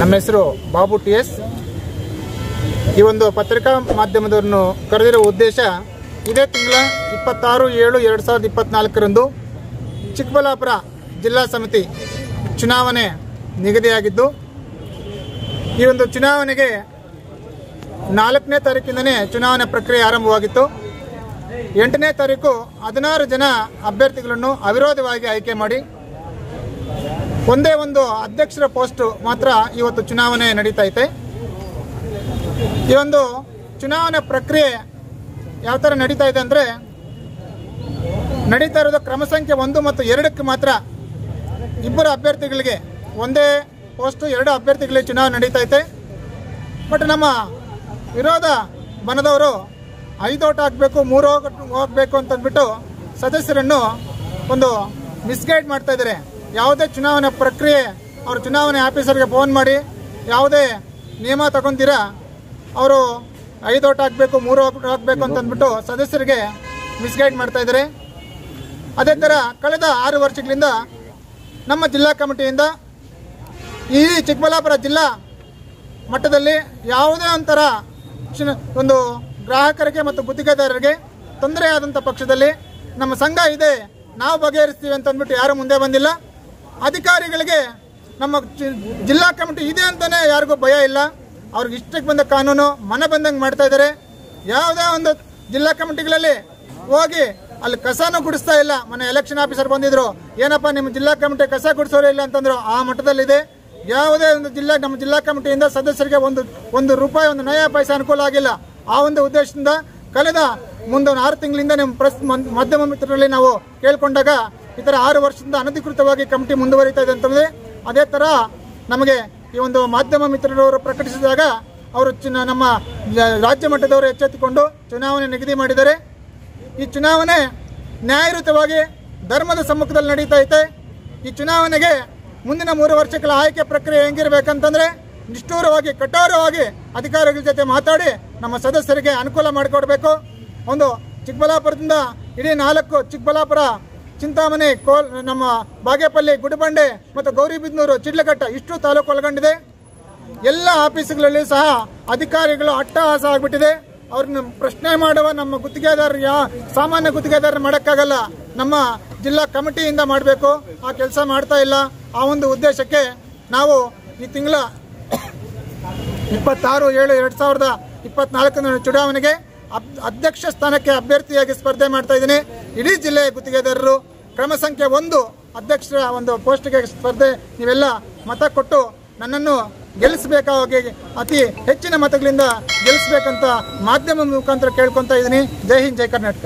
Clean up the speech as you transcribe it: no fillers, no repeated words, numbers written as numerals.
ನಮ್ಮ ಹೆಸರು ಬಾಬು ಟಿ.ಎಸ್. ಈ ಒಂದು ಪತ್ರಿಕಾ ಮಾಧ್ಯಮದವರನ್ನು ಕರೆದಿರೋ ಉದ್ದೇಶ ಇದೇ ತಿಂಗಳ 26/7/2024 ಚಿಕ್ಕಬಳ್ಳಾಪುರ ಜಿಲ್ಲಾ ಸಮಿತಿ ಚುನಾವಣೆ ನಿಗದಿಯಾಗಿದ್ದು, ಈ ಒಂದು ಚುನಾವಣೆಗೆ 4ನೇ ತಾರೀಕಿಂದನೇ ಚುನಾವಣೆ ಪ್ರಕ್ರಿಯೆ ಆರಂಭವಾಗಿತ್ತು. 8ನೇ ತಾರೀಕು 16 ಜನ ಅಭ್ಯರ್ಥಿಗಳನ್ನು ಅವಿರೋಧವಾಗಿ ಆಯ್ಕೆ ಮಾಡಿ ಒಂದೇ ಒಂದು ಅಧ್ಯಕ್ಷರ ಪೋಸ್ಟ್ ಮಾತ್ರ ಇವತ್ತು ಚುನಾವಣೆ ನಡೀತಾ ಇದೆ. ಈ ಒಂದು ಚುನಾವಣೆ ಪ್ರಕ್ರಿಯೆ ಯಾವ ಥರ ನಡೀತಾ ಇದೆ ಅಂದರೆ, ನಡೀತಾ ಇರೋದು ಕ್ರಮ ಸಂಖ್ಯೆ 1 ಮತ್ತು 2ಕ್ಕೆ ಮಾತ್ರ ಇಬ್ಬರು ಅಭ್ಯರ್ಥಿಗಳಿಗೆ ಒಂದೇ ಪೋಸ್ಟು 2 ಅಭ್ಯರ್ಥಿಗಳಿಗೆ ಚುನಾವಣೆ ನಡೀತಾ ಇದೆ. ಬಟ್ ನಮ್ಮ ವಿರೋಧ ಬಣದವರು 5 ಓಟ್ ಹಾಕಬೇಕು 3 ಹೋಗಬೇಕು ಅಂತಂದ್ಬಿಟ್ಟು ಸದಸ್ಯರನ್ನು ಒಂದು ಮಿಸ್ಗೈಡ್ ಮಾಡ್ತಾ ಇದ್ದಾರೆ. ಯಾವುದೇ ಚುನಾವಣೆ ಪ್ರಕ್ರಿಯೆ ಅವರು ಚುನಾವಣೆ ಆಫೀಸರ್ಗೆ ಫೋನ್ ಮಾಡಿ ಯಾವುದೇ ನಿಯಮ ತಗೊಂತೀರಾ ಅವರು 5 ಓಟ್ ಹಾಕಬೇಕು 3 ಓಟ್ ಹಾಕಬೇಕು ಅಂತಂದ್ಬಿಟ್ಟು ಸದಸ್ಯರಿಗೆ ಮಿಸ್ಗೈಡ್ ಮಾಡ್ತಾ ಇದ್ದಾರೆ. ಅದೇ ಥರ ಕಳೆದ 6 ವರ್ಷಗಳಿಂದ ನಮ್ಮ ಜಿಲ್ಲಾ ಕಮಿಟಿಯಿಂದ ಈ ಚಿಕ್ಕಬಳ್ಳಾಪುರ ಜಿಲ್ಲಾ ಮಟ್ಟದಲ್ಲಿ ಯಾವುದೇ ಒಂಥರ ಒಂದು ಗ್ರಾಹಕರಿಗೆ ಮತ್ತು ಗುತ್ತಿಗೆದಾರರಿಗೆ ತೊಂದರೆ ಆದಂಥ ಪಕ್ಷದಲ್ಲಿ ನಮ್ಮ ಸಂಘ ಇದೆ, ನಾವು ಬಗೆಹರಿಸ್ತೀವಿ ಅಂತಂದ್ಬಿಟ್ಟು ಯಾರು ಮುಂದೆ ಬಂದಿಲ್ಲ. ಅಧಿಕಾರಿಗಳಿಗೆ ನಮ್ಮ ಜಿಲ್ಲಾ ಕಮಿಟಿ ಇದೆ ಅಂತಲೇ ಯಾರಿಗೂ ಭಯ ಇಲ್ಲ. ಅವ್ರಿಗೆ ಇಷ್ಟಕ್ಕೆ ಬಂದ ಕಾನೂನು ಮನ ಬಂದಂಗೆ ಮಾಡ್ತಾ ಇದ್ದಾರೆ. ಯಾವುದೇ ಒಂದು ಜಿಲ್ಲಾ ಕಮಿಟಿಗಳಲ್ಲಿ ಹೋಗಿ ಅಲ್ಲಿ ಕಸನೂ ಗುಡಿಸ್ತಾ ಇಲ್ಲ. ಮೊನ್ನೆ ಎಲೆಕ್ಷನ್ ಆಫೀಸರ್ ಬಂದಿದ್ರು, ಏನಪ್ಪ ನಿಮ್ಮ ಜಿಲ್ಲಾ ಕಮಿಟಿ ಕಸ ಗುಡಿಸೋರು ಇಲ್ಲ ಅಂತಂದ್ರು. ಆ ಮಟ್ಟದಲ್ಲಿದೆ. ಯಾವುದೇ ಒಂದು ನಮ್ಮ ಜಿಲ್ಲಾ ಕಮಿಟಿಯಿಂದ ಸದಸ್ಯರಿಗೆ ಒಂದು ರೂಪಾಯಿ ಒಂದು ನಯ ಪೈಸೆ ಅನುಕೂಲ ಆಗಿಲ್ಲ. ಆ ಒಂದು ಉದ್ದೇಶದಿಂದ ಕಳೆದ ಮುಂದೊಂದು 6 ತಿಂಗಳಿಂದ ನಿಮ್ಮ ಮಾಧ್ಯಮ ಮಿತ್ರರಲ್ಲಿ ನಾವು ಕೇಳ್ಕೊಂಡಾಗ ಈ ಥರ 6 ವರ್ಷದಿಂದ ಅನಧಿಕೃತವಾಗಿ ಕಮಿಟಿ ಮುಂದುವರಿತಾ ಇದೆ ಅಂತಂದರೆ, ಅದೇ ಥರ ನಮಗೆ ಈ ಒಂದು ಮಾಧ್ಯಮ ಮಿತ್ರರವರು ಪ್ರಕಟಿಸಿದಾಗ ಅವರು ನಮ್ಮ ರಾಜ್ಯ ಮಟ್ಟದವರು ಎಚ್ಚೆತ್ತುಕೊಂಡು ಚುನಾವಣೆ ನಿಗದಿ ಮಾಡಿದ್ದಾರೆ. ಈ ಚುನಾವಣೆ ನ್ಯಾಯಯುತವಾಗಿ ಧರ್ಮದ ಸಮ್ಮುಖದಲ್ಲಿ ನಡೀತಾ ಐತೆ. ಈ ಚುನಾವಣೆಗೆ ಮುಂದಿನ 3 ವರ್ಷಗಳ ಆಯ್ಕೆ ಪ್ರಕ್ರಿಯೆ ಹೆಂಗಿರಬೇಕಂತಂದ್ರೆ ನಿಷ್ಠೂರವಾಗಿ ಕಠೋರವಾಗಿ ಅಧಿಕಾರಿಗಳ ಜೊತೆ ಮಾತಾಡಿ ನಮ್ಮ ಸದಸ್ಯರಿಗೆ ಅನುಕೂಲ ಮಾಡಿಕೊಡ್ಬೇಕು. ಒಂದು ಚಿಕ್ಕಬಳ್ಳಾಪುರದಿಂದ ಇಡೀ 4 ಚಿಕ್ಕಬಳ್ಳಾಪುರ, ಚಿಂತಾಮಣಿ, ನಮ್ಮ ಬಾಗೇಪಲ್ಲಿ, ಗುಡಿಬಂಡೆ ಮತ್ತು ಗೌರಿಬಿದನೂರು, ಚಿಡ್ಲಘಟ್ಟ ಇಷ್ಟು ತಾಲೂಕು ಒಳಗೊಂಡಿದೆ. ಎಲ್ಲ ಆಫೀಸುಗಳಲ್ಲಿ ಸಹ ಅಧಿಕಾರಿಗಳು ಅಟ್ಟಹಾಸ ಆಗಿಬಿಟ್ಟಿದೆ. ಅವ್ರನ್ನ ಪ್ರಶ್ನೆ ಮಾಡುವ ನಮ್ಮ ಗುತ್ತಿಗೆದಾರ ಸಾಮಾನ್ಯ ಗುತ್ತಿಗೆದಾರ ಮಾಡೋಕ್ಕಾಗಲ್ಲ, ನಮ್ಮ ಜಿಲ್ಲಾ ಕಮಿಟಿಯಿಂದ ಮಾಡಬೇಕು. ಆ ಕೆಲಸ ಮಾಡ್ತಾ ಇಲ್ಲ. ಆ ಒಂದು ಉದ್ದೇಶಕ್ಕೆ ನಾವು ಈ ತಿಂಗಳ 26/7/2024 ಚುನಾವಣೆಗೆ ಅಧ್ಯಕ್ಷ ಸ್ಥಾನಕ್ಕೆ ಅಭ್ಯರ್ಥಿಯಾಗಿ ಸ್ಪರ್ಧೆ ಮಾಡ್ತಾ ಇದ್ದೀನಿ. ಇಡೀ ಜಿಲ್ಲೆಯ ಗುತ್ತಿಗೆದಾರರು ಕ್ರಮ ಸಂಖ್ಯೆ 1 ಅಧ್ಯಕ್ಷರ ಒಂದು ಪೋಸ್ಟ್ಗೆ ಸ್ಪರ್ಧೆ ನೀವೆಲ್ಲ ಮತ ಕೊಟ್ಟು ನನ್ನನ್ನು ಗೆಲ್ಲಿಸಬೇಕಾಗಿ ಅತಿ ಹೆಚ್ಚಿನ ಮತಗಳಿಂದ ಗೆಲ್ಲಿಸಬೇಕಂತ ಮಾಧ್ಯಮ ಮುಖಾಂತರ ಕೇಳ್ಕೊತಾ ಇದ್ದೀನಿ. ಜೈ ಹಿಂದ್, ಜೈ ಕರ್ನಾಟಕ.